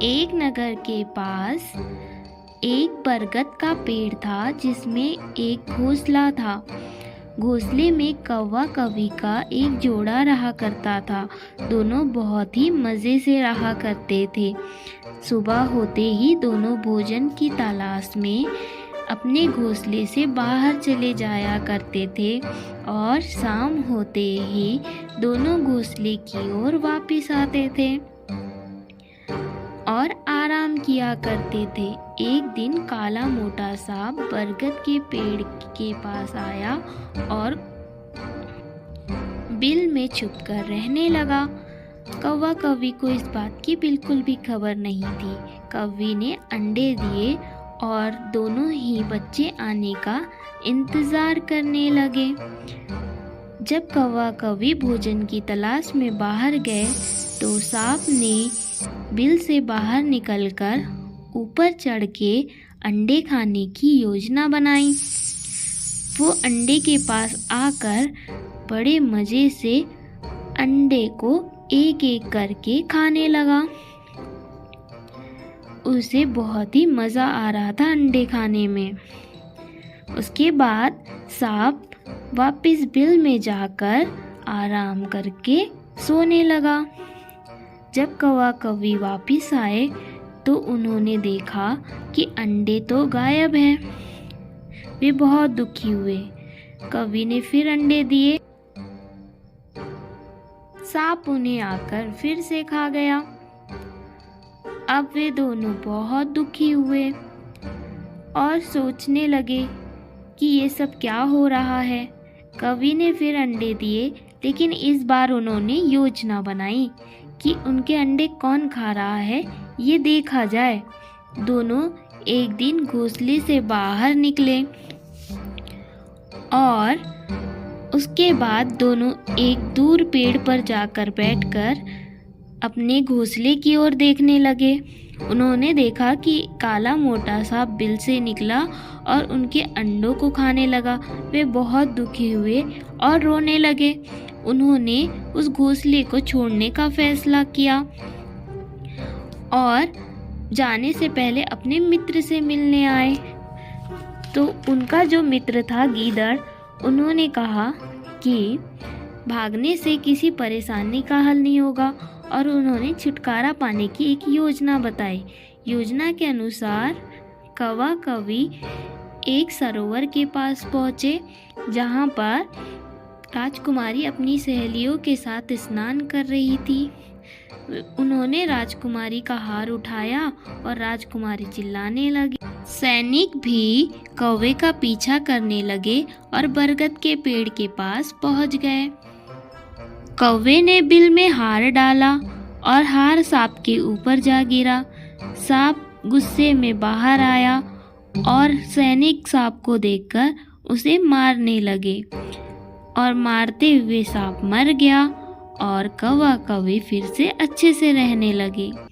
एक नगर के पास एक बरगद का पेड़ था जिसमें एक घोंसला था। घोंसले में कौवा कौवी का एक जोड़ा रहा करता था। दोनों बहुत ही मज़े से रहा करते थे। सुबह होते ही दोनों भोजन की तलाश में अपने घोंसले से बाहर चले जाया करते थे और शाम होते ही दोनों घोंसले की ओर वापस आते थे और आराम किया करते थे। एक दिन काला मोटा सांप बरगद के पेड़ के पास आया और बिल में छुपकर रहने लगा। कौवा कौवी को इस बात की बिल्कुल भी खबर नहीं थी। कौवी ने अंडे दिए और दोनों ही बच्चे आने का इंतज़ार करने लगे। जब कौवा कौवी भोजन की तलाश में बाहर गए तो सांप ने बिल से बाहर निकलकर ऊपर चढ़ के अंडे खाने की योजना बनाई। वो अंडे के पास आकर बड़े मज़े से अंडे को एक एक करके खाने लगा। उसे बहुत ही मज़ा आ रहा था अंडे खाने में। उसके बाद सांप वापस बिल में जाकर आराम करके सोने लगा। जब कौवा कौवी वापस आए तो उन्होंने देखा कि अंडे तो गायब हैं। वे बहुत दुखी हुए। कौवी ने फिर अंडे दिए। सांप उन्हें आकर फिर से खा गया। अब वे दोनों बहुत दुखी हुए और सोचने लगे कि ये सब क्या हो रहा है। कौवी ने फिर अंडे दिए, लेकिन इस बार उन्होंने योजना बनाई कि उनके अंडे कौन खा रहा है ये देखा जाए। दोनों एक दिन घोंसले से बाहर निकले और उसके बाद दोनों एक दूर पेड़ पर जाकर बैठकर अपने घोंसले की ओर देखने लगे। उन्होंने देखा कि काला मोटा सांप बिल से निकला और उनके अंडों को खाने लगा। वे बहुत दुखी हुए और रोने लगे। उन्होंने उस घोंसले को छोड़ने का फैसला किया और जाने से पहले अपने मित्र से मिलने आए। तो उनका जो मित्र था गीदड़, उन्होंने कहा कि भागने से किसी परेशानी का हल नहीं होगा और उन्होंने छुटकारा पाने की एक योजना बताई। योजना के अनुसार कौवा कौवी एक सरोवर के पास पहुँचे जहाँ पर राजकुमारी अपनी सहेलियों के साथ स्नान कर रही थी। उन्होंने राजकुमारी का हार उठाया और राजकुमारी चिल्लाने लगी। सैनिक भी कौवे का पीछा करने लगे और बरगद के पेड़ के पास पहुंच गए। कौवे ने बिल में हार डाला और हार सांप के ऊपर जा गिरा। सांप गुस्से में बाहर आया और सैनिक सांप को देखकर उसे मारने लगे और मारते हुए सांप मर गया और कौवा कौवी फिर से अच्छे से रहने लगे।